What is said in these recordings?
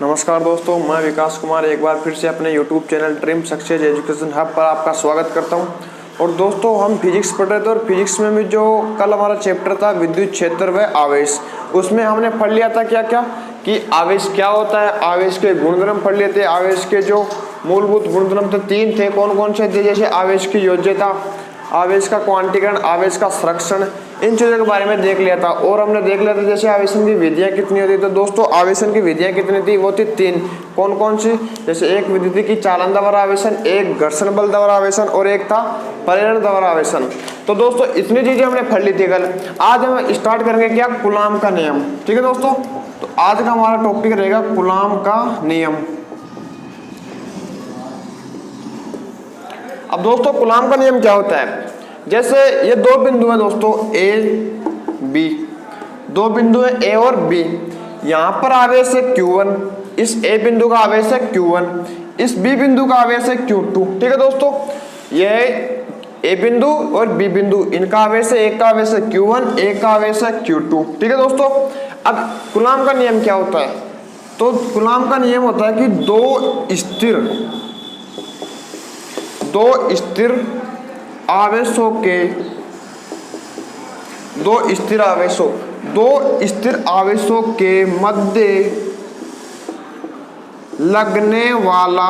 नमस्कार दोस्तों, मैं विकास कुमार एक बार फिर से अपने YouTube channel dream success education hub पर आपका स्वागत करता हूं। और दोस्तों, हम फिजिक्स पढ़ रहे थे और फिजिक्स में भी जो कल हमारा चैप्टर था विद्युत क्षेत्र व आवेश, उसमें हमने पढ़ लिया था क्या क्या कि आवेश क्या होता है, आवेश के गुणधर्म पढ़ लिए थे। आवेश के जो मूलभूत गुणधर्म तो 3 थे, कौन कौन से थे, जैसे आवेश की योज्यता, आवेश का क्वांटीकरण, आवेश का संरक्षण, इन चीज़ों के बारे में देख लिया था। और हमने देख लिया था जैसे आवेशन की विधियाँ कितनी होती। तो दोस्तों, आवेशन की विधियाँ कितनी थी, वो थी 3। कौन कौन सी, जैसे एक विधि थी कि चालन द्वारा आवेशन, एक घर्षण बल द्वारा आवेशन और एक था प्रेरण द्वारा आवेशन। तो दोस्तों, इतनी चीज़ें हमने पढ़ ली थी कल। आज हम स्टार्ट करेंगे क्या, कूलाम का नियम। ठीक है दोस्तों, तो आज का हमारा टॉपिक रहेगा कूलाम का नियम। अब दोस्तों, कूलाम का नियम क्या होता है, जैसे ये 2 बिंदु है दोस्तों, ए बी, 2 बिंदु है ए और बी। यहां पर आवेश है Q1, इस ए बिंदु का आवेश है Q1, इस बी बिंदु का आवेश है Q2। ठीक है दोस्तों, ये ए बिंदु और बी बिंदु, इनका आवेश है, एक का आवेश है Q1, एक का आवेश है Q2। ठीक है दोस्तों, अब कूलाम का नियम क्या होता है, तो कूलाम का नियम होता है कि दो स्थिर आवेशों के मध्य लगने वाला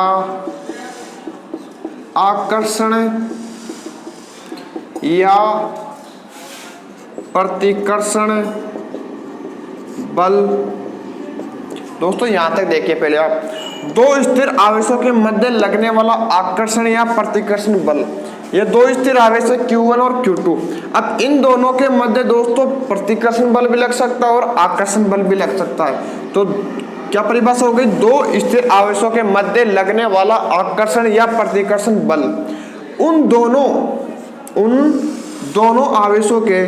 आकर्षण या प्रतिकर्षण बल। दोस्तों, यहां तक देखिए पहले आप, 2 स्थिर आवेशों के मध्य लगने वाला आकर्षण या प्रतिकर्षण बल, ये 2 स्थिर आवेश है Q1 और Q2। अब इन दोनों के मध्य दोस्तों प्रतिकर्षण बल भी लग सकता है और आकर्षण बल भी लग सकता है। तो क्या परिभाषा हो गई, 2 स्थिर आवेशों के मध्य लगने वाला आकर्षण या प्रतिकर्षण बल, उन दोनों आवेशों के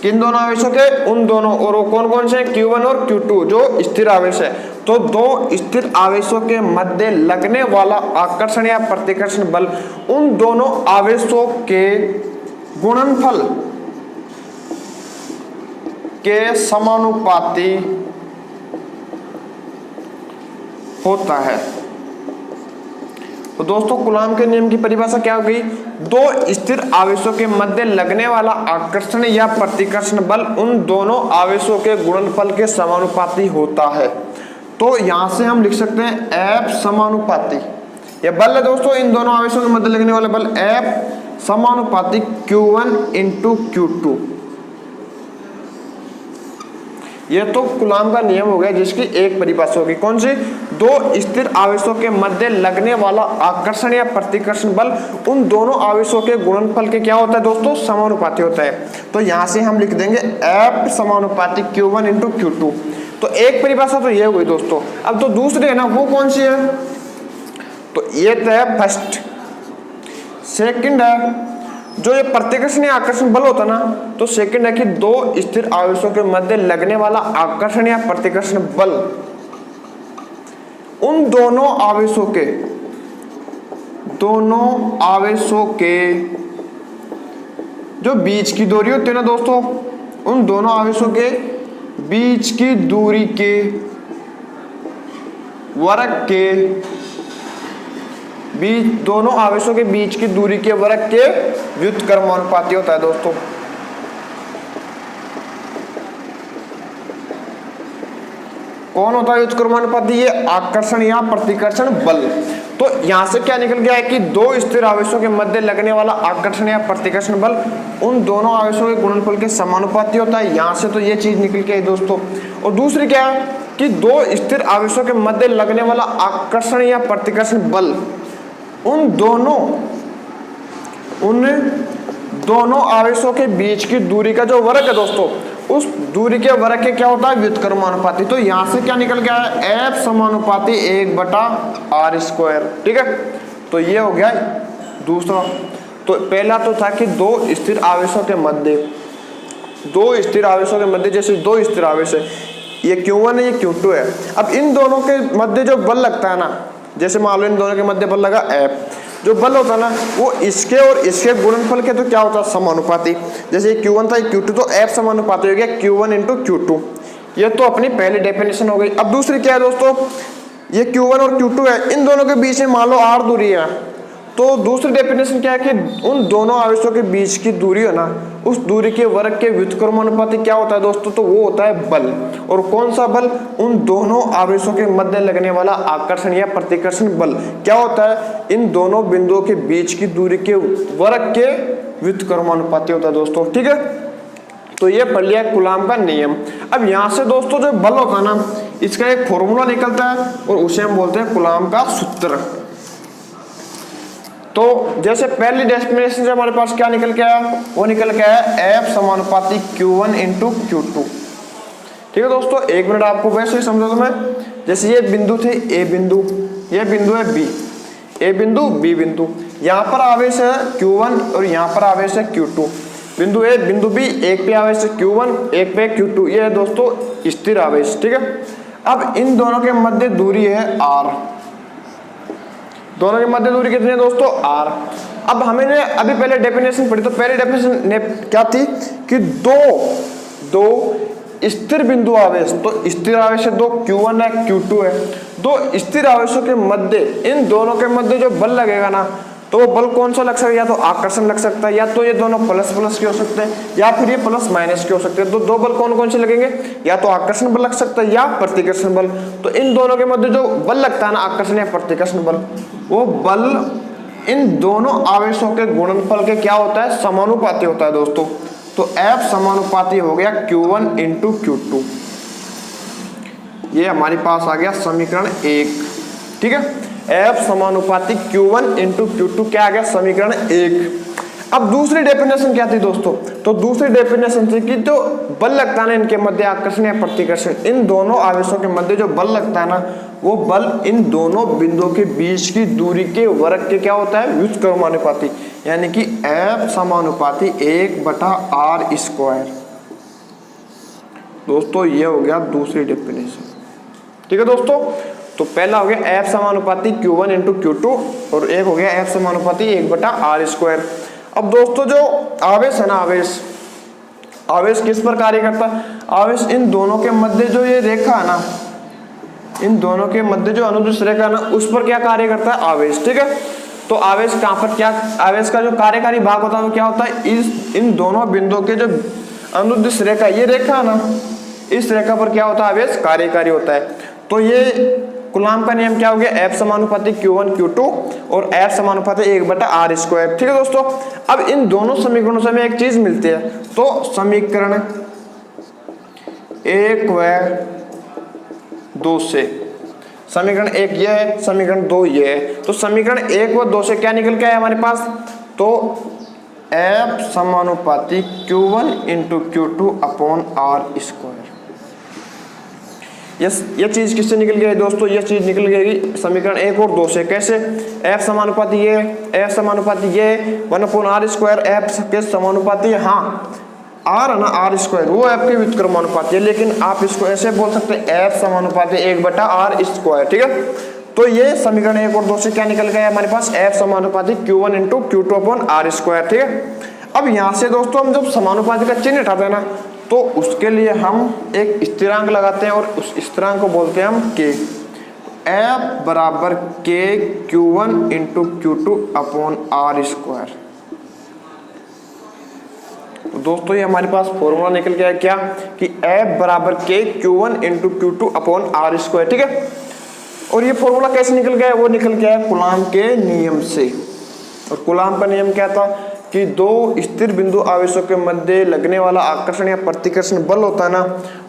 किन दोनों आवेशों के, उन दोनों, और वो कौन कौन से हैं, Q1 और Q2 जो स्थिर आवेश है। तो 2 स्थिर आवेशों के मध्य लगने वाला आकर्षण या प्रतिकर्षण बल उन दोनों आवेशों के गुणनफल के समानुपाती होता है। तो दोस्तों, कूलाम के नियम की परिभाषा क्या हो गई, 2 स्थिर आवेशों के मध्य लगने वाला आकर्षण या प्रतिकर्षण बल उन दोनों आवेशों के गुणनफल के समानुपाती होता है। तो यहां से हम लिख सकते हैं F समानुपाती, यह बल है दोस्तों, इन दोनों आवेशों के मध्य लगने वाला बल F समानुपाती Q1 × Q2। यह तो कूलाम का नियम हो गया, जिसकी एक परिभाषा होगी, कौन सी, 2 स्थिर आवेशों के मध्य लगने वाला आकर्षण या प्रतिकर्षण बल उन दोनों आवेशों के गुणनफल के क्या होता है दोस्तों, समानुपाती होता है। तो यहां से हम लिख देंगे F समानुपाती Q1 × Q2। तो एक परिभाषा तो ये हो गई दोस्तों। अब तो दूसरी है ना, वो कौन सी है, तो ये तो है फर्स्ट। सेकंड है जो ये प्रतिकर्षण या आकर्षण बल होता ना, तो सेकंड है कि 2 स्थिर आवेशों के मध्य लगने वाला आकर्षण या प्रतिकर्षण बल उन दोनों आवेशों के जो बीच की दूरी होती है ना दोस्तों, उन दोनों आवेशों के बीच की दूरी के वर्ग के बीच, दोनों आवेशों के बीच की दूरी के वर्ग के व्युत्क्रमानुपाती होता है दोस्तों। कौन होता है व्युत्क्रमानुपाती, ये आकर्षण या प्रतिकर्षण बल। तो यहां से क्या निकल गया है कि 2 स्थिर आवेशों के मध्य लगने वाला आकर्षण या प्रतिकर्षण बल उन दोनों आवेशों के गुणनफल के समानुपाती होता है। यहां से तो ये चीज निकल के आई दोस्तों। और दूसरी क्या है कि 2 स्थिर आवेशों के मध्य लगने वाला आकर्षण या प्रतिकर्षण बल उन दोनों आवेशों के बीच की दूरी का जो वर्ग है दोस्तों, उस दूरी के वर्ग के क्या होता है, व्युत्क्रमानुपाती। तो यहां से क्या निकल गया है, F समानुपाती 1/r²। ठीक है, तो ये हो गया दूसरा। तो पहला तो था कि 2 स्थिर आवेशों के मध्य, जैसे 2 स्थिर आवेश है, ये Q1 है, ये Q2 है। अब इन दोनों के मध्य जो बल लगता है ना, जैसे मान लो इन दोनों के मध्य बल लगा F, जो बल होता है ना वो इसके और इसके गुणनफल के तो क्या होता है समानुपाती। जैसे Q1 था Q2 तो F समानुपाती हो गया Q1 इंटू Q2। ये तो अपनी पहली डेफिनेशन हो गई। अब दूसरी क्या है दोस्तों, ये Q1 और Q2 है, इन दोनों के बीच में मान लो r दूरी है, तो दूसरी डेफिनेशन क्या है कि उन दोनों आवेशों के बीच की दूरी है ना, उस दूरी के वर्ग के व्युत्क्रमानुपाती क्या होता है दोस्तों, तो वो होता है बल। और कौन सा बल, उन दोनों आवेशों के मध्य लगने वाला आकर्षण या प्रतिकर्षण बल क्या होता है, इन दोनों बिंदुओं के बीच की दूरी के वर्ग के व्युत्क्रमानुपाती होता है दोस्तों। ठीक है, तो ये पढ़ लिया कूलाम का नियम। अब यहाँ से दोस्तों जो बल होता है ना, इसका एक फॉर्मूला निकलता है और उसे हम बोलते हैं कूलाम का सूत्र। तो जैसे पहली डेफिनेशन से हमारे पास क्या निकल के आया, वो निकल के आया F समानुपाती Q1 इंटू Q2। ठीक है दोस्तों, एक मिनट आपको वैसे ही समझा दूं मैं। जैसे ये बिंदु थे A बिंदु, ये बिंदु है B, A बिंदु B बिंदु, यहाँ पर आवेश है Q1 और यहाँ पर आवेश है Q2। बिंदु A बिंदु B, एक पे आवेश है Q1 एक पे Q2, ये है दोस्तों स्थिर आवेश। ठीक है, अब इन दोनों के मध्य दूरी है R, दोनों की मध्य दूरी कितनी है दोस्तों, r। अब हमने अभी पहले डेफिनेशन पढ़ी, तो पहले डेफिनेशन क्या थी कि दो स्थिर बिंदु आवेश, तो स्थिर आवेश है दो, Q1 है Q2 है, दो स्थिर आवेशों के मध्य, इन दोनों के मध्य जो बल लगेगा ना, तो वो बल कौन सा लग सकता है, या तो आकर्षण लग सकता है, या तो ये दोनों प्लस प्लस के हो सकते हैं, या फिर ये प्लस माइनस के हो सकते हैं। तो दो बल कौन कौन से लगेंगे, या तो आकर्षण बल लग सकता है या प्रतिकर्षण बल। तो इन दोनों के मध्य जो बल लगता है ना, आकर्षण या प्रतिकर्षण बल, वो बल इन दोनों आवेशों के गुणनफल के क्या होता है, समानुपाती होता है दोस्तों। तो F समानुपाती हो गया Q1 इंटू Q2। ये हमारे पास आ गया समीकरण 1। ठीक है, F समानुपाती Q1 इंटू Q2 क्या आ गया, समीकरण 1। अब दूसरी डेफिनेशन क्या थी दोस्तों, तो दूसरी डेफिनेशन थी कि जो बल लगता है ना इनके मध्य, आकर्षण या प्रतिकर्षण, इन दोनों आवेशों के मध्य जो बल लगता है ना, वो बल इन दोनों बिंदुओं के बीच की दूरी के वर्ग के क्या होता है, व्युत्क्रमानुपाती, यानी कि F समानुपाती 1/r²। दोस्तों ये हो गया दूसरी डेफिनेशन। ठीक है दोस्तों, तो पहला हो गया F समानुपाती Q1 इंटू Q2 और एक हो गया F समानुपाती 1/r²। अब दोस्तों जो आवेश है ना, आवेश किस पर कार्य करता है, आवेश इन दोनों के मध्य जो ये रेखा है ना, इन दोनों के मध्य जो अनुदिश रेखा है ना, उस पर क्या कार्य करता है, आवेश। ठीक है, तो आवेश कहाँ पर क्या, आवेश का जो कार्यकारी भाग होता है वो क्या होता है, इन दोनों बिंदुओं के जो अनुदिश रेखा, ये रेखा है ना, इस रेखा पर क्या होता है, आवेश कार्यकारी होता है। तो ये कूलाम का नियम क्या हो गया, F समानुपाती Q1 Q2 और F समानुपाती 1/r²। ठीक है दोस्तों, अब इन दोनों समीकरणों से हमें एक चीज मिलती है, तो समीकरण 1 व 2 से, समीकरण 1 ये है, समीकरण 2 ये है, तो समीकरण 1 व 2 से क्या निकल के आया हमारे पास, तो F समानुपाती Q1 इंटू Q2/r²। ये चीज किससे निकल गई दोस्तों, ये चीज निकल गई समीकरण 1 और 2 से। कैसे, F समानुपाती ये, F समानुपाती ये 1/r², F के समानुपाती, हाँ r है ना, r², वो F के व्युत्क्रमानुपाती है, लेकिन आप इसको ऐसे बोल सकते हैं F समानुपाती 1/r²। ठीक है, तो ये समीकरण 1 और 2 से क्या निकल गया हमारे पास, F समानुपाती Q1 इंटू Q2/r²। ठीक है, अब यहाँ से दोस्तों हम जब समानुपाती का चिन्ह हटाते हैं ना, तो उसके लिए हम एक स्थिरांक लगाते हैं और उस स्थिरांक को बोलते हैं हम K। F बराबर K Q1 इंटू Q2/r²। तो दोस्तों ये हमारे पास फॉर्मूला निकल गया क्या, कि F बराबर K Q1 इंटू Q2/r²। ठीक है, और ये फॉर्मूला कैसे निकल गया, वो निकल गया है कूलाम के नियम से। और कूलाम का नियम क्या था कि दो स्थिर बिंदु आवेशों के मध्य लगने वाला आकर्षण या प्रतिकर्षण बल होता है ना,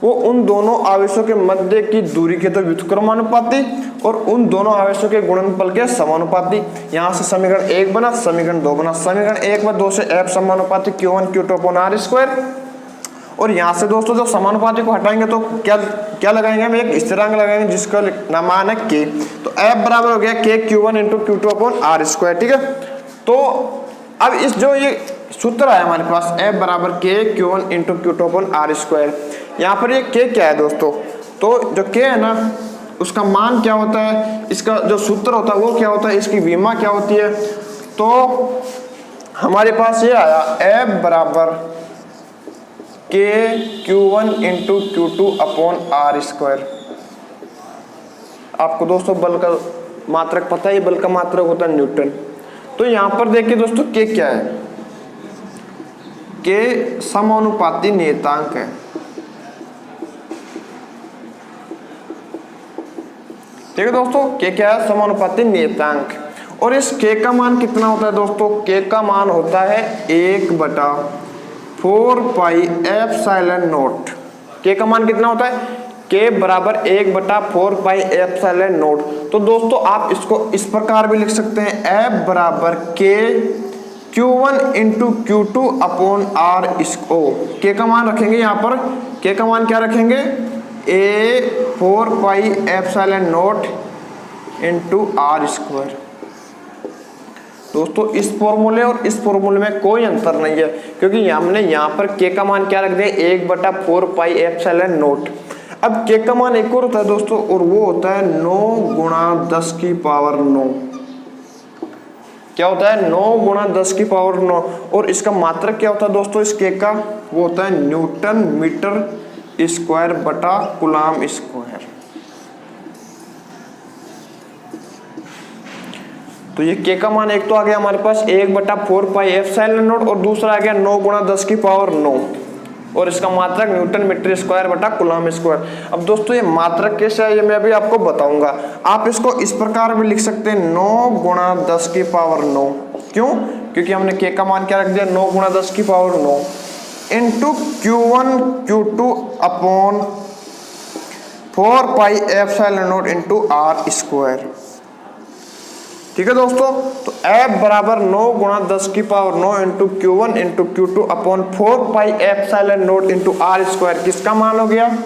वो उन दोनों आवेशों के मध्य की दूरी के तो व्युत्क्रमानुपाती और उन दोनों आवेशों के गुणनफल के समानुपाती। यहाँ से समीकरण 1 बना, समीकरण 2 बना। समीकरण 1 व 2 से F समानुपाती Q1 Q2/r²। और यहाँ से दोस्तों जब समानुपाती को हटाएंगे तो क्या लगाएंगे, हम एक स्थिरांक लगाएंगे जिसका नाम है K। तो F बराबर हो गया K Q1 इंटू Q2/r²। ठीक है, तो अब इस जो ये सूत्र है हमारे पास F बराबर K Q1 इंटू Q2/r², यहाँ पर ये K क्या है दोस्तों, तो जो K है ना उसका मान क्या होता है, इसका जो सूत्र होता है वो क्या होता है, इसकी विमा क्या होती है। तो हमारे पास ये आया F बराबर KQ1 into Q2 upon R square. आपको दोस्तों बल का मात्रक पता है, बल का मात्रक होता है न्यूटन। तो यहां पर देखिए दोस्तों K क्या है, K समानुपाती नियतांक है। ठीक है दोस्तों, K क्या है, समानुपाती नियतांक। और इस K का मान कितना होता है दोस्तों, K का मान होता है 1/4 पाई एप्सिलॉन नॉट। K का मान कितना होता है, K बराबर 1/4 पाई एप्सिलॉन नॉट। तो दोस्तों आप इसको इस प्रकार भी लिख सकते हैं, F बराबर K Q1 into Q2 upon R इसको K का मान रखेंगे, यहाँ पर K का मान क्या रखेंगे, A4 pi epsilon not into R square. दोस्तों इस फॉर्मूले और इस फॉर्मूले में कोई अंतर नहीं है, क्योंकि हमने यहाँ पर K का मान क्या रख दिया, 1/4 पाई एप्सिलॉन नॉट। अब K का मान एक और होता है दोस्तों, और वो होता है 9 गुणा 10 की पावर 9। क्या होता है, 9 गुणा 10 की पावर 9। और इसका मात्रक क्या होता है दोस्तों इस K का, वो होता है न्यूटन मीटर स्क्वायर बटा कूलम स्क्वायर। तो ये K का मान एक तो आ गया हमारे पास 1/4 पाई एप्सिलॉन नॉट, और दूसरा आ गया 9 गुणा 10 की पावर 9, और इसका मात्रक न्यूटन मीटर स्क्वायर बटा कूलम स्क्वायर। अब दोस्तों ये मात्रक कैसे है ये मैं अभी आपको बताऊंगा। आप इसको इस प्रकार भी लिख सकते हैं, 9 गुणा 10 की पावर 9। क्यों, क्योंकि हमने K का मान क्या रख दिया, 9 गुणा 10 की power 9 into Q1 Q2 upon 4 pi epsilon not into R square. ठीक है दोस्तों, तो F बराबर 9 गुणा 10 की power 9 into Q1 into Q2 upon 4 pi epsilon not into R square किसका मान हो गया,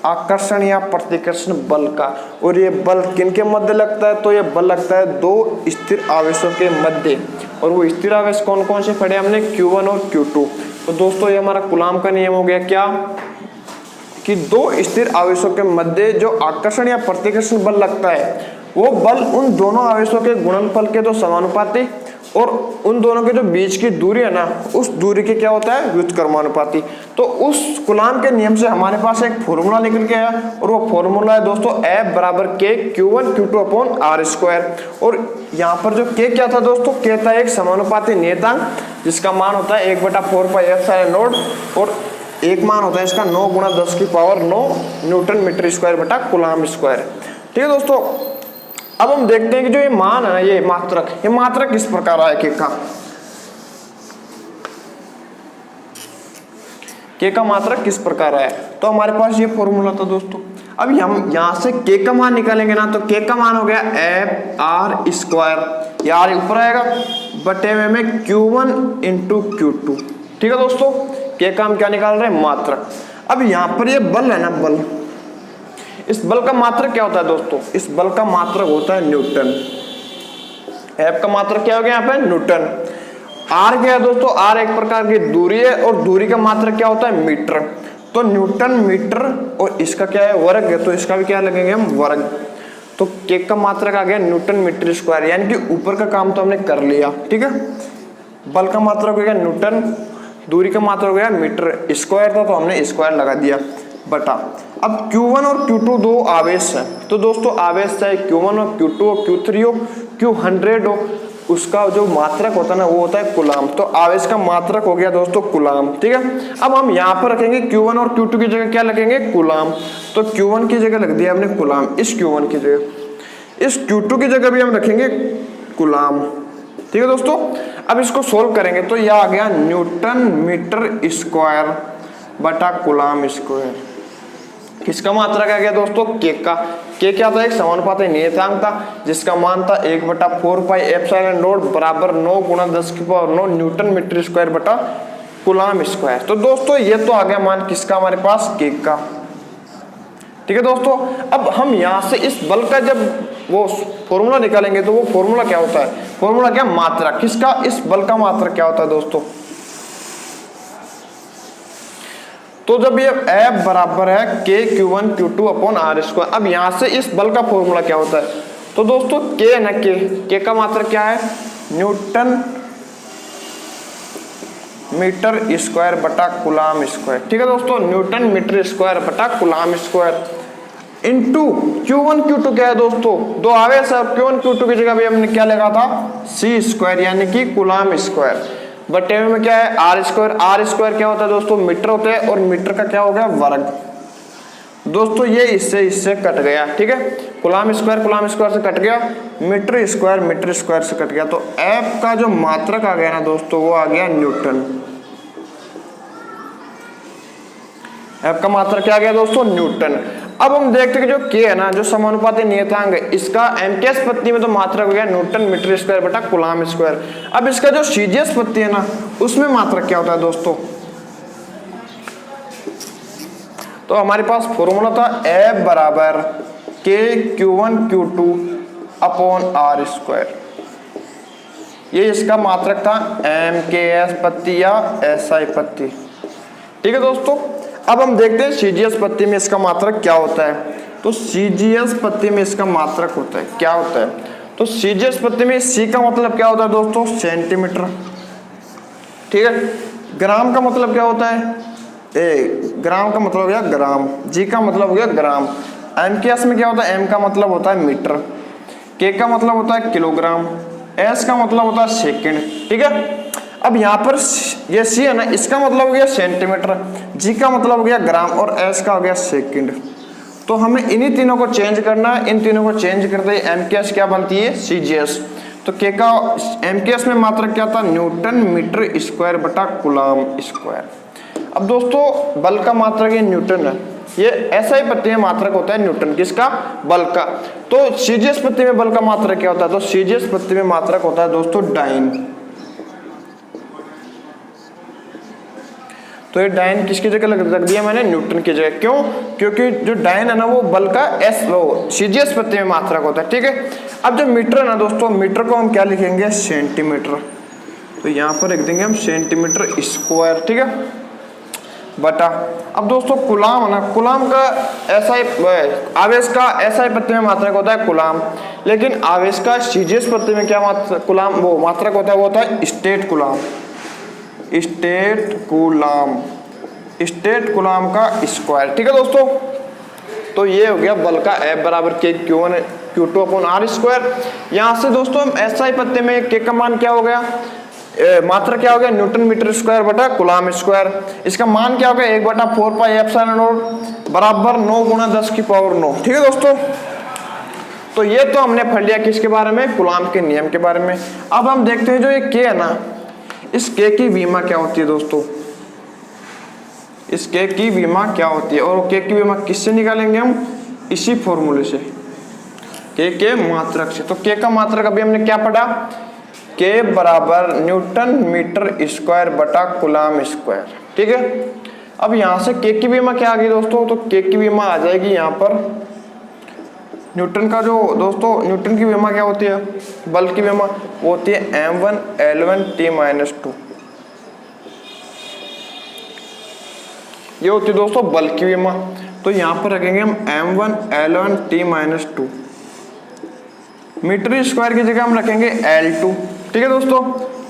आकर्षण या प्रतिकर्षण बल का। और ये बल किनके मध्य लगता है, तो ये बल लगता है दो स्थिर आवेशों के मध्य। और वो स्थिर आवेश कौन कौन से पढ़े हमने, Q1 और Q2। तो दोस्तों ये हमारा कूलम का नियम हो गया क्या, कि दो स्थिर आवेशों के मध्य जो आकर्षण या प्रतिकर्षण बल लगता है, वो बल उन दोनों आवेशों के गुणनफल के तो समानुपाती, और उन दोनों के जो बीच की दूरी है ना, उस दूरी के क्या होता है, व्युत्क्रमानुपाती। तो उस कूलम के नियम से हमारे पास एक फॉर्मूला निकल के आया, और वो फॉर्मूला है दोस्तों F बराबर K Q1 Q2 upon R square. और यहाँ पर जो K क्या था दोस्तों, K था एक समानुपाती नियतांक जिसका मान होता है 1/4 पाई एप्सिलॉन नॉट, और एक मान होता है इसका 9 गुणा 10 की पावर 9 न्यूटन मीटर स्क्वायर बटा कूलम स्क्वायर। ठीक है दोस्तों, अब हम देखते हैं कि जो ये मान है, ये मात्रक किस प्रकार आया K का। K का मात्रक किस प्रकार आया, तो हमारे पास ये फॉर्मूला था दोस्तों। अब हम यहां से K का मान निकालेंगे ना, तो K का मान हो गया F R स्क्वायर, यार ऊपर आएगा बटे में Q1 इंटू Q2। ठीक है दोस्तों, K का हम क्या निकाल रहे हैं, मात्रक। अब यहां पर ये बल है ना, बल, इस बल का मात्रक क्या होता है दोस्तों, इस बल का मात्रक होता है न्यूटन। F का मात्रक क्या हो गया यहाँ पे, न्यूटन। R क्या है दोस्तों, R एक प्रकार की दूरी है, और दूरी का मात्रक क्या होता है, मीटर। तो न्यूटन मीटर, और इसका क्या है, वर्ग है, तो इसका भी क्या लगेंगे हम, वर्ग। तो K का मात्रक आ गया न्यूटन मीटर स्क्वायर, यानी कि ऊपर का काम तो हमने कर लिया। ठीक है, बल का मात्रक हो गया न्यूटन, दूरी का मात्रक हो गया मीटर, स्क्वायर था तो हमने स्क्वायर लगा दिया बटा। अब Q1 और Q2 दो आवेश है, तो दोस्तों आवेश चाहे Q1 और Q2 हो, Q3 हो, Q100 हो, उसका जो मात्रक होता है ना वो होता है कूलम। तो आवेश का मात्रक हो गया दोस्तों कूलम। ठीक है, अब हम यहाँ पर रखेंगे Q1 और Q2 की जगह क्या लगेंगे, कूलम। तो Q1 की जगह लग दिया हमने कूलम, इस Q1 की जगह, इस Q2 की जगह भी हम रखेंगे कूलम। ठीक है दोस्तों, अब इसको सोल्व करेंगे तो यह आ गया न्यूटन मीटर स्क्वायर बटा कूलम स्क्वायर। किसका मात्रक आ गया दोस्तों, K का। K क्या था, एक समानुपाती नियतांक था जिसका मान था 1/4 पाई एप्सिलॉन नॉट बराबर 9 गुणा 10 की पावर 9 न्यूटन मीटर स्क्वायर बटा कूलम स्क्वायर। तो दोस्तों ये तो आ गया मान किसका, हमारे पास K का। ठीक है दोस्तों, अब हम यहां से इस बल का जब वो फॉर्मूला निकालेंगे तो वो फॉर्मूला क्या होता है, फॉर्मूला क्या, मात्रक। किसका, इस बल का मात्रक क्या होता है दोस्तों, तो जब ये F बराबर है KQ1 Q2 upon R square, अब यहाँ से इस बल का फॉर्मूला क्या होता है, तो दोस्तों K है ना, K का मात्रक क्या है, न्यूटन मीटर स्क्वायर बटा कूलाम स्क्वायर। ठीक है दोस्तों, न्यूटन मीटर स्क्वायर बटा coulomb square into Q1 Q2 क्या है दोस्तों, दो आवेश है। Q1 Q2 की जगह भी हमने क्या लगा था, C स्क्वायर यानी कि कूलाम स्क्वायर बटे में क्या है R स्क्वायर। R स्क्वायर क्या होता है दोस्तों, मीटर होता है, और मीटर का क्या हो गया, वर्ग। दोस्तों ये इससे कट गया। ठीक है, कूलाम स्क्वायर से कट गया, मीटर स्क्वायर से कट गया। तो F का जो मात्रक आ गया ना दोस्तों, वो आ गया न्यूटन। F का मात्रक क्या आ गया दोस्तों, न्यूटन। अब हम देखते हैं कि जो K है ना, जो समानुपाती नियतांक है, इसका MKS पत्ती में तो मात्रक हो गया न्यूटन मीटर स्क्वायर बटा कूलाम स्क्वायर। अब इसका जो CGS पत्ती है ना, उसमें मात्रक क्या होता है दोस्तों, तो हमारे पास फॉर्मूला था F बराबर KQ1 Q2 upon R square. ये इसका मात्रक था MKS पत्ती या SI पत्ती। ठीक है दोस्तों, अब हम देखते हैं CGS पत्ती में इसका मात्रक क्या होता है। तो CGS पत्ती में इसका मात्रक होता है, क्या होता है, तो CGS पत्ती में C का मतलब क्या होता है दोस्तों, सेंटीमीटर। ठीक है, ग्राम का मतलब क्या होता है, ग्राम का मतलब हो गया ग्राम, G का मतलब हो गया ग्राम। MKS में क्या होता है, M का मतलब होता है मीटर, K का मतलब होता है किलोग्राम, S का मतलब होता है सेकंड। ठीक है, अब यहाँ पर ये C है ना, इसका मतलब हो गया सेंटीमीटर, G का मतलब हो गया ग्राम, और S का हो गया सेकंड। तो हमें इन्हीं तीनों को चेंज करना है, इन तीनों को चेंज करते ही MKS क्या बनती है, CGS। तो K का MKS में मात्रक क्या था, न्यूटन मीटर स्क्वायर बटा कूलाम स्क्वायर। अब दोस्तों बल का मात्रक ये न्यूटन है, ये SI पत्ती में मात्रक होता है न्यूटन, किसका, बल का। तो CGS पत्ती में बल का मात्रक क्या होता है, तो CGS पत्ती में मात्रक होता है दोस्तों डाइन। तो ये डाइन किसकी जगह रख दिया मैंने, न्यूटन की जगह। क्यों, क्योंकि जो डाइन है ना, वो बल का CGS पत्ती में मात्रक होता है। ठीक है, अब जो मीटर है ना दोस्तों, मीटर को हम क्या लिखेंगे, सेंटीमीटर। तो यहाँ पर लिख देंगे हम सेंटीमीटर स्क्वायर। ठीक है, बटा, अब दोस्तों कूलाम है ना, कूलाम का आवेश का SI पत्ती में मात्रक होता है कूलाम, लेकिन आवेश का CGS पत्ती में क्या मात्रक होता है, वो होता है स्टेट कूलाम का स्क्वायर। ठीक है दोस्तों, तो ये हो गया बल का F बराबर KQ1 Q2 upon R square. यहाँ से दोस्तों हम SI पत्ते में K का मान क्या हो गया, मात्रा क्या हो गया, न्यूटन मीटर स्क्वायर बटा कूलाम स्क्वायर। इसका मान क्या हो गया, 1/4 पाई एप्सिलॉन नॉट बराबर 9 गुणा 10 की पावर 9। ठीक है दोस्तों, तो ये तो हमने पढ़ लिया किसके बारे में, कूलाम के नियम के बारे में। अब हम देखते हैं जो ये K है ना, इस K की विमा क्या होती है दोस्तों, इस K की विमा क्या होती है, और K की विमा किससे निकालेंगे हम, इसी फॉर्मूले से, K के मात्रक से। तो K का मात्रक अभी हमने क्या पढ़ा, K बराबर न्यूटन मीटर स्क्वायर बटा कूलाम स्क्वायर। ठीक है, अब यहाँ से K की विमा क्या आ गई दोस्तों, तो K की विमा आ जाएगी यहाँ पर न्यूटन का जो दोस्तों, न्यूटन की विमा क्या होती है, बल की विमा वो होती है M1 L1 T-2। ये होती है दोस्तों बल की विमा। तो यहाँ पर रखेंगे हम M1 L1 T-2, metre square की जगह हम रखेंगे L2। ठीक है दोस्तों,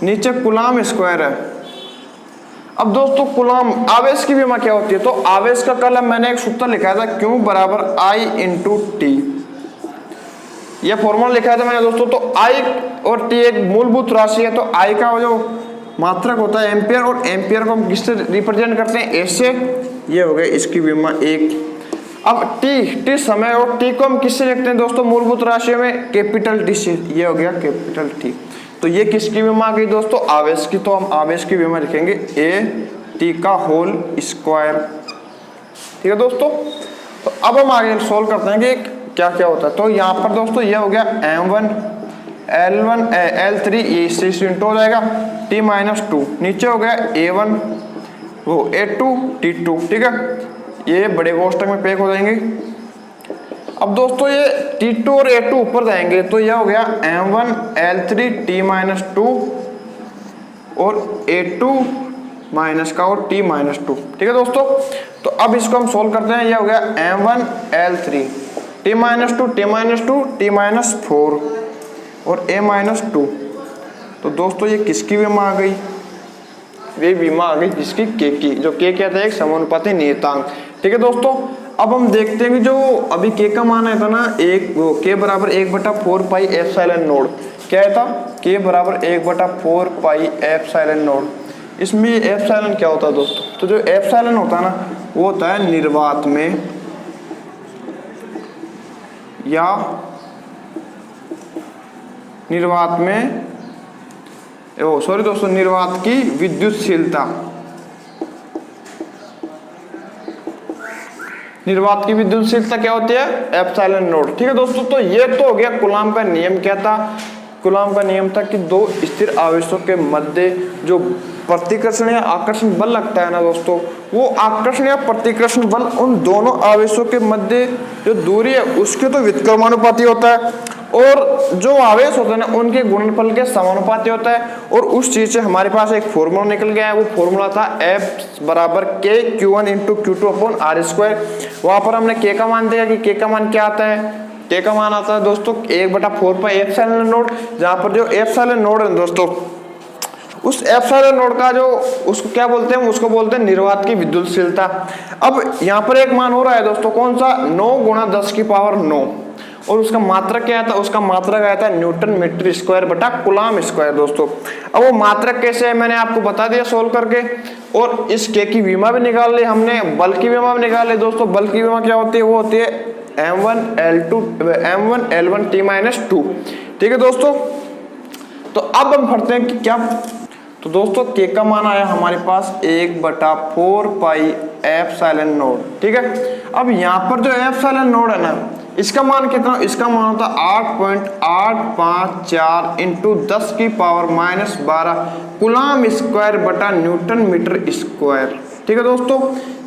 नीचे कूलाम स्क्वायर है। अब दोस्तों कूलाम आवेश की विमा क्या होती है, तो आवेश का कल मैंने एक सूत्र लिखा था, Q बराबर I इंटू टी। यह फॉर्मूला लिखा था मैंने दोस्तों। तो I और T एक मूलभूत राशि है, तो I का जो मात्रक होता है एम्पियर, और एम्पियर को हम किससे रिप्रेजेंट करते हैं, A से। ये हो गया इसकी विमा 1। अब T समय, और T को हम किससे लिखते हैं दोस्तों, मूलभूत राशियों में कैपिटल T से। ये हो गया कैपिटल T। तो ये किसकी विमा आ गई दोस्तों, आवेश की। तो हम आवेश की विमा लिखेंगे A T का होल स्क्वायर। ठीक है दोस्तों, तो अब हम आगे सोल्व करते हैं कि क्या क्या होता है। तो यहाँ पर दोस्तों ये हो गया M1 L1 L3, ये इससे इंटू हो जाएगा T-2। नीचे हो गया A1 वो A2 T2। ठीक है, ये बड़े कोष्टक में पैक हो जाएंगे। अब दोस्तों ये T2 और A2 ऊपर जाएंगे, तो यह हो गया M1 L3 T-2 और A2 माइनस का और t माइनस 2। ठीक है दोस्तों, तो अब इसको हम सोल्व करते हैं। ये हो गया m1 L3 t minus 2 t minus 2 t minus 4 और a माइनस 2। तो दोस्तों ये किसकी विमा आ गई? ये विमा आ गई जिसकी k की, जो k क्या था? एक समानुपाती नियतांक। ठीक है दोस्तों, अब हम देखते हैं कि जो अभी k का मान आया था ना, k बराबर 1/4 पाई एप्सिलॉन नोड। क्या है था? k बराबर 1/4 पाई एप्सिलॉन नोड। इसमें एप्सिलॉन क्या होता है दोस्तों? तो जो एप्सिलॉन होता है ना, वो होता है निर्वात में या निर्वात में सॉरी दोस्तों, निर्वात की विद्युतशीलता। निर्वात की विद्युतशीलता क्या होती है? Epsilon node. ठीक है दोस्तों, तो ये तो हो गया कूलॉम का नियम। क्या था? कूलॉम का नियम था कि दो स्थिर आवेशों के मध्य जो प्रतिकर्षण या आकर्षण बल लगता है ना दोस्तों, वो आकर्षण या प्रतिकर्षण बल उन दोनों आवेशों के मध्य जो दूरी है उसके तो व्युत्क्रमानुपाती होता है, और जो आवेश होते हैं ना उनके गुणनफल के समानुपाती होता है। और उस चीज से हमारे पास एक फॉर्मूला निकल गया है। वो फॉर्मूला था F बराबर K Q1 into Q2 upon R²। वहां पर हमने K का मान दिया कि K का मान क्या आता है? K का मान आता है दोस्तों 1/4 पाई एप्सिलॉन नोड। जहां पर जो एप्सिलॉन नोड है दोस्तों, उस एप्सिलॉन नोड का जो उसको क्या बोलते हैं? उसको बोलते हैं निर्वात की विद्युतशीलता। अब यहाँ पर एक मान हो रहा है दोस्तों, कौन सा? 9 × 10⁹ और उसका मात्रक क्या था? उसका मात्रक आया था न्यूटन मीटर स्क्वायर बटा कूलॉम स्क्वायर दोस्तों। अब वो मात्रक कैसे है मैंने आपको बता दिया सोल्व करके, और इस K की विमा भी निकाल ली हमने, बल की विमा भी निकाल ली दोस्तों। बल की विमा क्या होती है? वो होती है m1 L1 t माइनस 2। ठीक है दोस्तों, तो अब हम पढ़ते हैं कि क्या। तो दोस्तों K का मान आया हमारे पास 1/4 पाई एप्सिलॉन नोड। ठीक है, अब यहाँ पर जो एप्सिलॉन नोड है ना, इसका मान कितना? इसका मान होता है 8.854 इंटू 10⁻⁻12 कूलॉम स्क्वायर बटा न्यूटन मीटर स्क्वायर। ठीक है दोस्तों,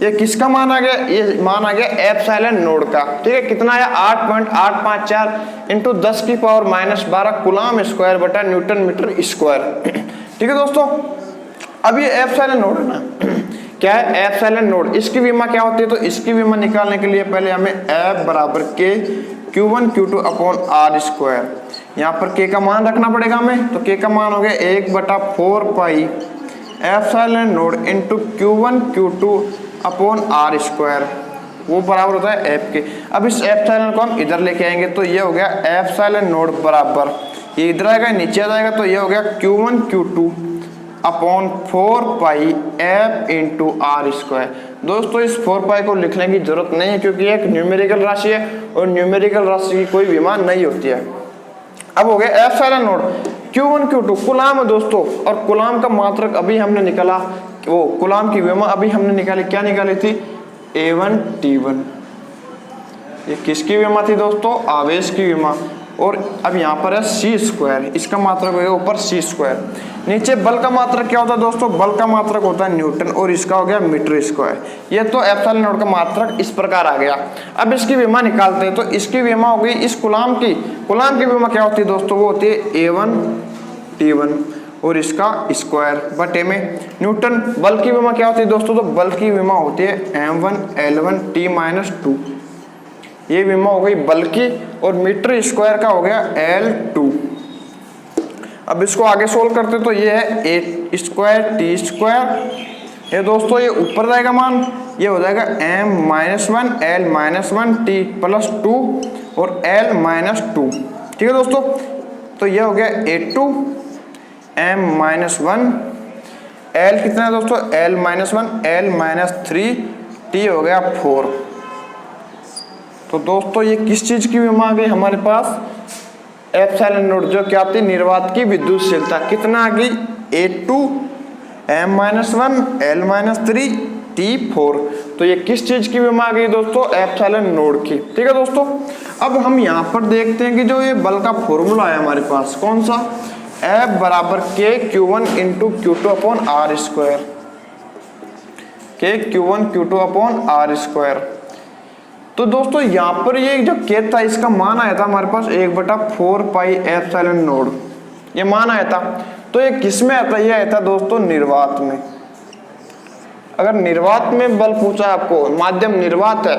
ये किसका मान आ गया? ये मान आ गया एप्सिलॉन नोड का। ठीक है, कितना आया? 8.854 इंटू 10⁻⁻12 कूलॉम स्क्वायर बटा न्यूटन मीटर स्क्वायर। ठीक है दोस्तों, अब ये एप्सिलॉन नोड है ना, क्या है? Epsilon node. इसकी विमा क्या होती है? तो इसकी विमा निकालने के लिए पहले हमें F बराबर K Q1 Q2 upon R²। यहाँ पर K का मान रखना पड़ेगा हमें, तो K का मान हो गया 1/4 pi epsilon node into Q1 Q2 upon R²। वो बराबर होता है F के। अब इस एप्सिलॉन को हम इधर लेके आएंगे, तो ये हो गया एप्सिलॉन नोड बराबर, ये इधर आएगा नीचे आ जाएगा, तो ये हो गया Q1 Q2 अपॉन 4 पाई F इंटू R²। दोस्तों इस 4 पाई को लिखने की जरूरत नहीं है, क्योंकि एक न्यूमेरिकल राशि है और न्यूमेरिकल राशि की कोई विमा नहीं होती है। अब हो गया epsilon node. Q1 Q2 Coulomb है दोस्तों, और कूलॉम का मात्रक अभी हमने निकाला, वो कूलॉम की विमा अभी हमने निकाली। क्या निकाली थी? A1 T1। ये किसकी विमा थी दोस्तों? आवेश की विमा। और अब यहाँ पर है C², इसका मात्रक होगा ऊपर C²। नीचे बल का मात्रक क्या होता है दोस्तों? बल का मात्रक होता है न्यूटन, और इसका हो गया मीटर स्क्वायर। ये तो एप्सिलॉन नोड का मात्रक इस प्रकार आ गया। अब इसकी विमा निकालते हैं, तो इसकी विमा हो गई इस कूलॉम की। कूलॉम की विमा क्या होती है दोस्तों? वो होती है A1 T1 और इसका स्क्वायर बटे में न्यूटन। बल की विमा क्या होती है दोस्तों? तो बल की विमा होती है m1 L1 t माइनस 2। ये विमा हो गई बल की, और मीटर स्क्वायर का हो गया L2। अब इसको आगे सोल्व करते तो ये है a² t²। ये दोस्तों ये ऊपर जाएगा मान, ये हो जाएगा m-1 L-1 t प्लस 2 और L-2। ठीक है दोस्तों, तो ये हो गया a2 m-1 L कितना है दोस्तों? L-1 L-3 t हो गया 4। तो दोस्तों ये किस चीज की विमा आ गई हमारे पास? एप्सिलॉन नोड, जो क्या आती है? निर्वात की विद्युतशीलता। कितना आ गई? A2 m-1 L-3 T4। तो ये किस चीज की विमा आ गई दोस्तों? एप्सिलॉन नोड की। ठीक है दोस्तों, अब हम यहाँ पर देखते हैं कि जो ये बल का फॉर्मूला है हमारे पास, कौन सा? F बराबर K Q1 into Q2 upon R²। K Q1 Q2 upon R²। तो दोस्तों यहाँ पर ये जो K था, इसका मान आया था हमारे पास 1/4 पाई एप्सिलॉन नोड, ये मान आया था। तो ये किस में आता है? ये आया था दोस्तों निर्वात में। अगर निर्वात में बल पूछा आपको, माध्यम निर्वात है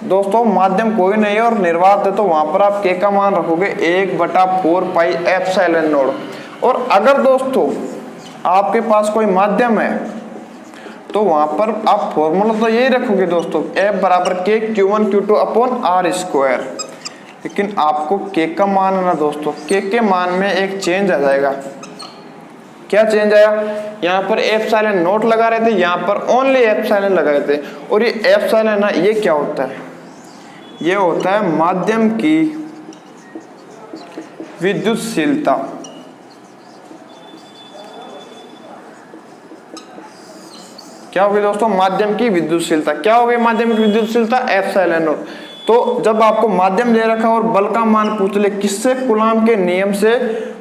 दोस्तों, माध्यम कोई नहीं है और निर्वात है, तो वहां पर आप के का मान रखोगे 1/4 पाई एप्सिलॉन नॉट। और अगर दोस्तों आपके पास कोई माध्यम है तो वहां पर आप फॉर्मूला तो यही रखोगे दोस्तों, F बराबर के Q1 Q2 upon R square. लेकिन आपको के का मान है ना दोस्तों, के मान में एक चेंज आ जाएगा। क्या चेंज आया, यहाँ पर एप्सिलॉन नॉट लगा रहे थे, यहाँ पर ओनली एप्सिलॉन लगाए थे। और ये एप्सिलॉन ना, ये क्या होता है, ये होता है माध्यम की विद्युतशीलता। क्या होगी दोस्तों, माध्यम की विद्युतशीलता। क्या होगी माध्यम की विद्युतशीलता, एप्सिलॉन नॉट। तो जब आपको माध्यम दे रखा और बल का मान पूछ ले किससे, कूलॉम के नियम से,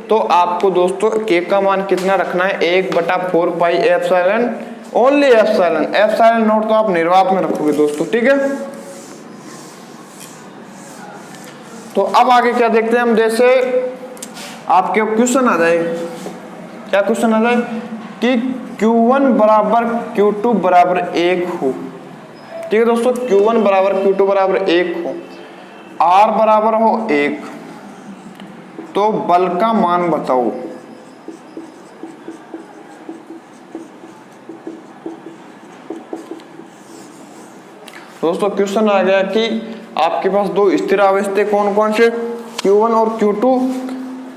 तो आपको दोस्तों के का मान कितना रखना है, 1/4 pi epsilon, only epsilon. Epsilon not तो आप निर्वात में रखोगे दोस्तों, ठीक है। तो अब आगे क्या देखते हैं हम, जैसे आपके क्वेश्चन आ जाए, क्या क्वेश्चन आ जाए कि Q1 बराबर Q2 बराबर 1 हो, ठीक है दोस्तों, Q1 बराबर Q2 बराबर 1 हो, R बराबर हो 1, तो बल का मान बताओ। दोस्तों क्वेश्चन आ गया कि आपके पास दो स्थिर आवेश थे, कौन कौन से, Q1 और Q2,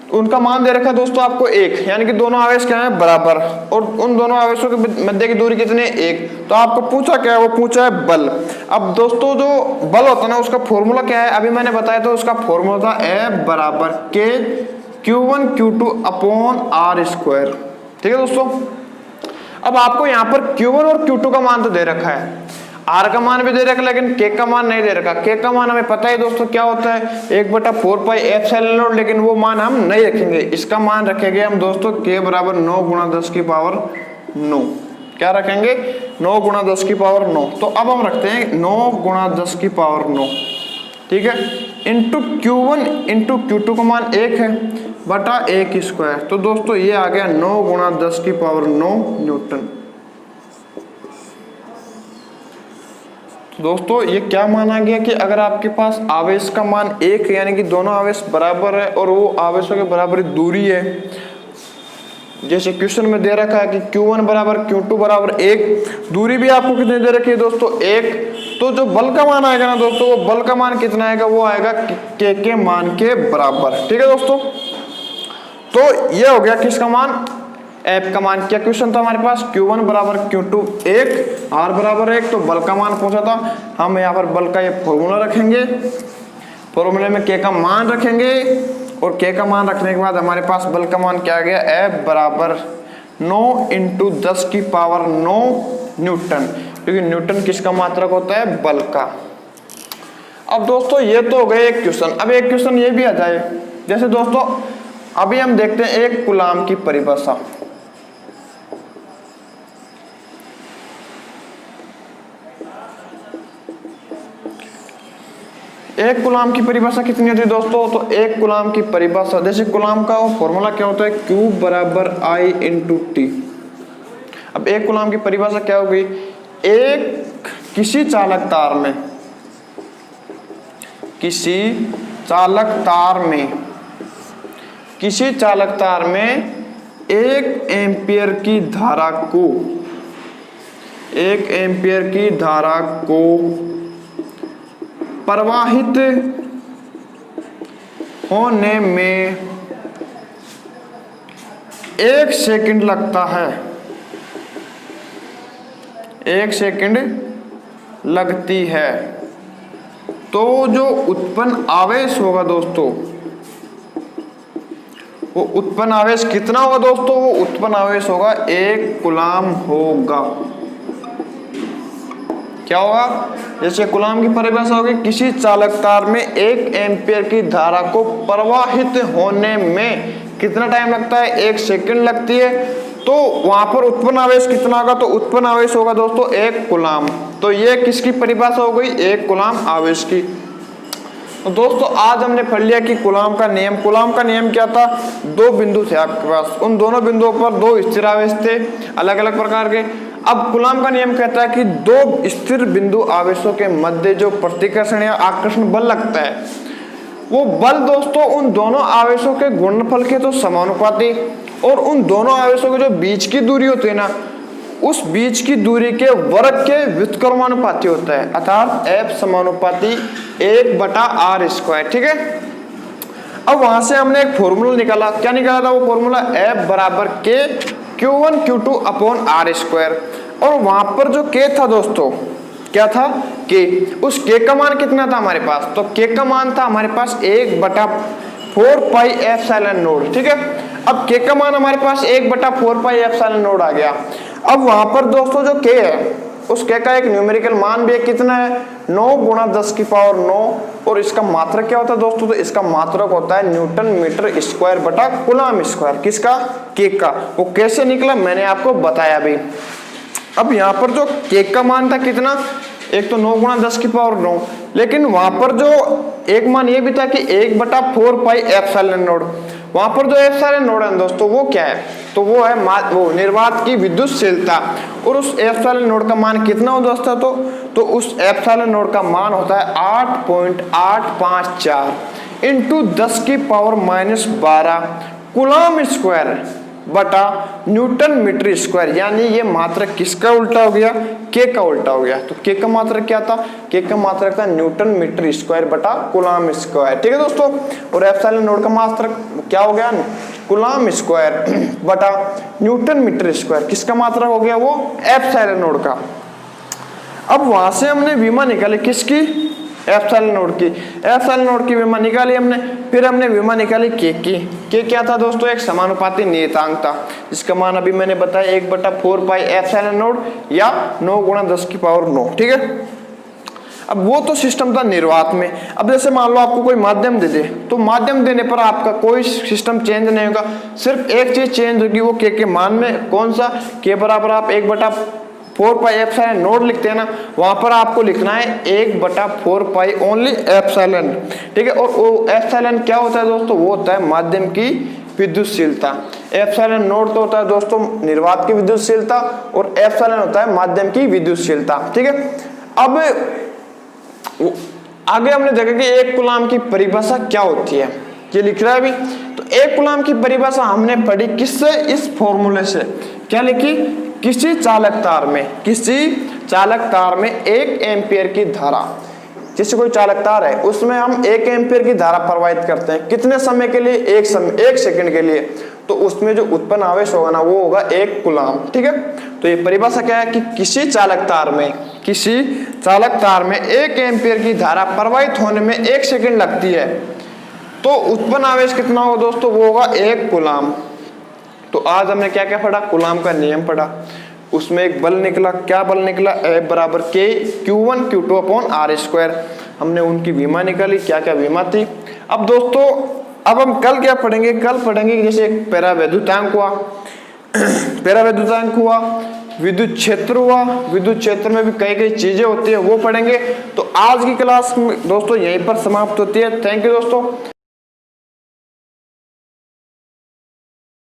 उनका मान दे रखा है दोस्तों आपको 1, यानी कि दोनों आवेश क्या है, बराबर, और उन दोनों आवेशों के मध्य की दूरी कितनी है, 1। तो आपको पूछा क्या है, वो पूछा है बल। अब दोस्तों जो बल होता है ना, उसका फॉर्मूला क्या है, अभी मैंने बताया था, उसका फॉर्मूला था F बराबर के Q1 Q2 upon R square, ठीक है दोस्तों। अब आपको यहाँ पर Q1 और Q2 का मान तो दे रखा है, R का मान भी दे रखा, लेकिन K का मान नहीं दे रखा। K का मान हमें पता है दोस्तों क्या होता है, 1/4 पाई एप्सिलॉन नॉट, लेकिन वो मान हम नहीं रखेंगे। इसका मान रखेंगे हम दोस्तों K बराबर 9 गुणा 10 की पावर 9। क्या रखेंगे, 9 गुणा 10 की पावर 9। तो अब हम रखते हैं 9 गुणा 10 की पावर 9, ठीक है, इंटू Q1 इंटू Q2 का मान 1 है बटा 1 स्क्वायर। तो दोस्तों ये आ गया 9 गुणा 10 की पावर 9 न्यूटन। दोस्तों ये क्या माना गया कि अगर आपके पास आवेश का मान 1 है, यानी कि दोनों आवेश बराबर है और वो आवेशों के बराबर दूरी है, जैसे क्वेश्चन में दे रखा है कि Q1 बराबर Q2 बराबर 1, दूरी भी आपको कितनी दे रखी है दोस्तों, 1। तो जो बल का मान आएगा ना दोस्तों, वो बल का मान कितना आएगा, वो आएगा के मान के बराबर, ठीक है दोस्तों। तो ये हो गया किसका मान, F का मान। क्या क्वेश्चन था हमारे पास, Q1 बराबर Q2 1, R बराबर 1, तो बल का मान पूछा था। हम यहाँ पर बल का ये फॉर्मूला रखेंगे, फॉर्मूले में K का मान रखेंगे, और K का मान रखने के बाद हमारे पास बल का मान क्या आ गया, F बराबर 9 इंटू 10 की पावर 9 न्यूटन, क्योंकि न्यूटन किसका मात्रक होता है, बल का। अब दोस्तों ये तो हो गए एक क्वेश्चन। अब एक क्वेश्चन ये भी आ जाए, जैसे दोस्तों अभी हम देखते हैं एक कूलाम की परिभाषा। एक कूलाम की परिभाषा कितनी होती है दोस्तों, तो एक कूलाम की परिभाषा, जैसे कूलाम का फॉर्मूला क्या होता है, Q बराबर I इंटू टी। अब एक कूलाम की परिभाषा क्या होगी, एक किसी चालक तार में, किसी चालक तार में 1 एम्पियर की धारा को, 1 एम्पियर की धारा को प्रवाहित होने में 1 सेकंड लगता है, 1 सेकंड लगती है। तो जो उत्पन्न आवेश होगा दोस्तों, वो उत्पन्न आवेश कितना होगा दोस्तों, वो उत्पन्न आवेश होगा 1 कूलाम होगा। क्या होगा, जैसे कूलाम की परिभाषा होगी, किसी चालक तार में 1 एम्पियर की धारा को प्रवाहित होने में कितना टाइम लगता है, 1 सेकंड लगती है। तो वहां पर उत्पन्न आवेश कितना होगा, तो उत्पन्न आवेश होगा दोस्तों 1 कूलाम। तो ये किसकी परिभाषा हो गई, 1 कूलाम आवेश की। तो दोस्तों आज हमने पढ़ लिया कि कूलाम का नियम। कूलाम का नियम क्या था, 2 बिंदु थे आपके पास, उन दोनों बिंदुओं पर 2 स्थिर आवेश थे अलग अलग प्रकार के। अब कूलाम का नियम कहता है कि दो स्थिर बिंदु आवेशों के मध्य जो प्रतिकर्षण या आकर्षण बल लगता है, वो बल दोस्तों उन दोनों आवेशों के गुणनफल के तो समानुपाती और उन दोनों आवेशों के जो बीच की दूरी होती है ना, उस बीच की दूरी के वर्ग के व्युत्क्रमानुपाती होता है, अर्थात F समानुपाती 1/r²। ठीक है, अब वहां से हमने एक फॉर्मूला निकाला। क्या निकाला था वो फॉर्मूला? F बराबर K Q1 Q2 upon r²। और वहां पर जो K था दोस्तों, क्या था? K, उस K का मान कितना था हमारे पास? तो K का मान था हमारे पास 1/4 पाई एप्सिलॉन नॉट। ठीक है, अब K का मान हमारे पास 1/4 पाई एप्सिलॉन नॉट आ गया। अब वहां पर दोस्तों जो K है, उस K का एक न्यूमेरिकल मान भी है, कितना है? 9 × 10⁹ और इसका मात्रक क्या होता है दोस्तों? तो इसका मात्रक होता है न्यूटन मीटर स्क्वायर बटा कूलाम स्क्वायर। किसका? K का। वो कैसे निकला मैंने आपको बताया भी। अब यहाँ पर जो K का मान था कितना? एक तो 9 × 10⁹, लेकिन वहां पर जो एक मान ये भी था कि 1/4 पाई एप्सिलॉन नॉट। वहां पर जो एप्सिलॉन नॉट है दोस्तों, वो क्या है? तो वो है वो निर्वात की विद्युतशीलता। और उस एप्सिलॉन नॉट का मान कितना हो दोस्तों? तो उस एप्सिलॉन नॉट का मान होता है 8.854 × 10⁻⁻12 कूलाम स्क्वायर बटा न्यूटन मीटर स्क्वायर। यानी ये मात्रक किसका उल्टा हो गया? K का उल्टा हो गया। तो K का मात्रक क्या था? K का मात्रक था न्यूटन मीटर स्क्वायर बटा कूलाम स्क्वायर। ठीक है दोस्तों, और एप्सिलॉन नॉट का मात्रक क्या हो गया? कूलाम स्क्वायर बटा न्यूटन मीटर स्क्वायर। किसका मात्रक हो गया? वो एप्सिलॉन नॉट का। अब वहां से हमने विमा निकाली, किसकी? एप्सिलॉन नॉट की। एप्सिलॉन नॉट की विमा निकाली हमने। फिर हमने विमा निकाली K की। K क्या था दोस्तों? एक समानुपाती नियतांक था, जिसका मान अभी मैंने बताया 1/4 पाई एप्सिलॉन नॉट या 9 × 10⁹। ठीक है, अब वो तो सिस्टम था निर्वात में। अब जैसे मान लो आपको कोई माध्यम दे दे, तो माध्यम देने पर आपका कोई सिस्टम चेंज नहीं होगा, सिर्फ एक चीज चेंज होगी, वो K के मान में। कौन सा? K बराबर आप 1/4 पाई एप्सिलॉन नॉट लिखते हैं ना, वहां पर आपको लिखना है 1/4 पाई ओनली एप्सिलॉन। ठीक है, और वो एप्सिलॉन क्या होता है दोस्तों? वो होता है माध्यम की विद्युतशीलता। एप्सिलॉन नॉट तो होता है दोस्तों निर्वात की विद्युतशीलता, और एप्सिलॉन होता है माध्यम की विद्युतशीलता। ठीक है, अब आगे हमने देखा कि एक कूलाम की परिभाषा क्या होती है, ये लिख रहा है अभी। तो एक कूलाम की परिभाषा हमने पढ़ी किससे? इस फॉर्मूले से। क्या लिखी? किसी चालक तार में 1 एम्पियर की धारा, जैसे कोई चालक तार है उसमें हम 1 एम्पियर की धारा प्रवाहित करते हैं। कितने समय के लिए? 1 सेकंड के लिए। तो उसमें जो उत्पन्न आवेश होगा ना, वो होगा 1 कूलाम। ठीक है, तो ये परिभाषा क्या है कि किसी चालक तार में 1 एम्पियर की धारा प्रवाहित होने में 1 सेकंड लगती है, तो उत्पन्न आवेश कितना होगा दोस्तों? वो होगा 1 कूलाम। तो आज हमने क्या क्या पढ़ा? कूलाम का नियम पढ़ा, उसमें एक बल निकला। क्या बल निकला? F बराबर K Q1 Q2 upon r²। हमने उनकी विमा निकाली, क्या क्या विमा थी। अब दोस्तों, अब हम कल क्या पढ़ेंगे? कल पढ़ेंगे जैसे एक पैरावैद्युतांक हुआ, विद्युत क्षेत्र हुआ। विद्युत क्षेत्र में भी कई चीजें होती है, वो पढ़ेंगे। तो आज की क्लास में दोस्तों यहीं पर समाप्त होती है। थैंक यू दोस्तों।